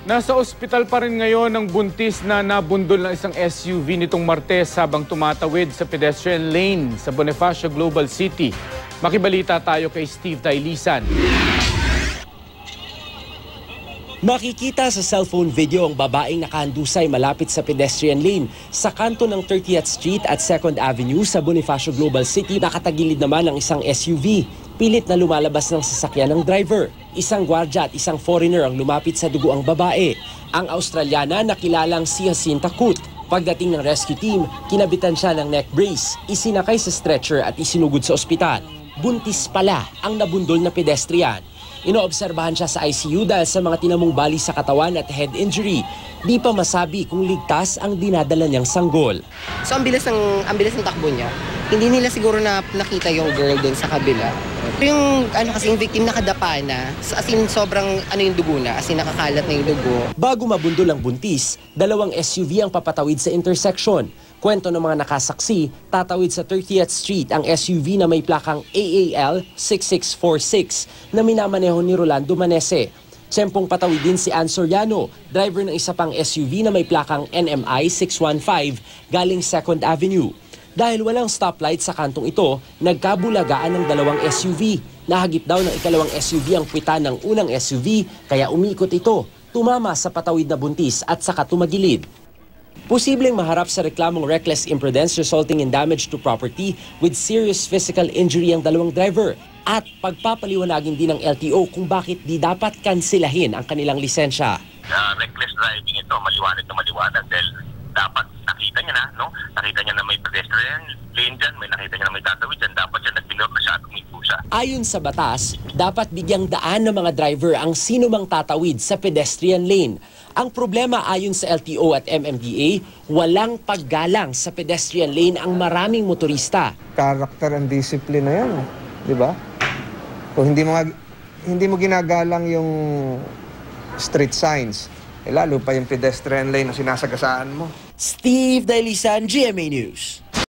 Nasa ospital pa rin ngayon ang buntis na nabundol ng isang SUV nitong Martes habang tumatawid sa pedestrian lane sa Bonifacio Global City. Makibalita tayo kay Steve Dailisan. Makikita sa cellphone video ang babaeng nakahandusay malapit sa pedestrian lane sa kanto ng 30th Street at 2nd Avenue sa Bonifacio Global City. Nakatagilid naman ang isang SUV. Pilit na lumalabas ng sasakyan ng driver. Isang gwardya at isang foreigner ang lumapit sa duguang babae. Ang Australiana na kilalang si Jacinta Kut. Pagdating ng rescue team, kinabitan siya ng neck brace, isinakay sa stretcher at isinugod sa ospital. Buntis pala ang nabundol na pedestrian. Inoobserbahan siya sa ICU dahil sa mga tinamong bali sa katawan at head injury. Di pa masabi kung ligtas ang dinadala niyang sanggol. So ang bilis ng takbo niya. Hindi nila siguro na nakita yung girl doon sa kabila. Yung kasi yung victim nakadapa na, as in sobrang yung dugo na, as in nakakalat na yung dugo. Bago mabundol ang buntis, dalawang SUV ang papatawid sa intersection. Kwento ng mga nakasaksi, tatawid sa 30th Street ang SUV na may plakang AAL 6646 na minamaneho ni Rolando Manese. Tsempong patawid din si Ann Soriano, driver ng isa pang SUV na may plakang NMI 615 galing 2nd Avenue. Dahil walang stoplight sa kantong ito, nagkabulagaan ng dalawang SUV. Nahagip daw ng ikalawang SUV ang puwitan ng unang SUV, kaya umikot ito, tumama sa patawid na buntis at saka tumagilid. Posibleng maharap sa reklamong reckless imprudence resulting in damage to property with serious physical injury ang dalawang driver. At pagpapaliwanagin din ng LTO kung bakit di dapat kansilahin ang kanilang lisensya. Reckless driving ito, maliwanag na maliwanag dahil dapat nakita niya na, no? Nakita niya na may pedestrian lane dyan, nakita niya na may tatawid dyan, dapat siya nag-minor na siya at umipo siya. Ayon sa batas, dapat bigyang daan ng mga driver ang sino mang tatawid sa pedestrian lane. Ang problema ayon sa LTO at MMDA, walang paggalang sa pedestrian lane ang maraming motorista. Character and discipline na yan, di ba? Kung hindi mo ginagalang yung street signs, lalo pa yung pedestrian lane na sinasagasaan mo. Steve Dailisan, GMA News.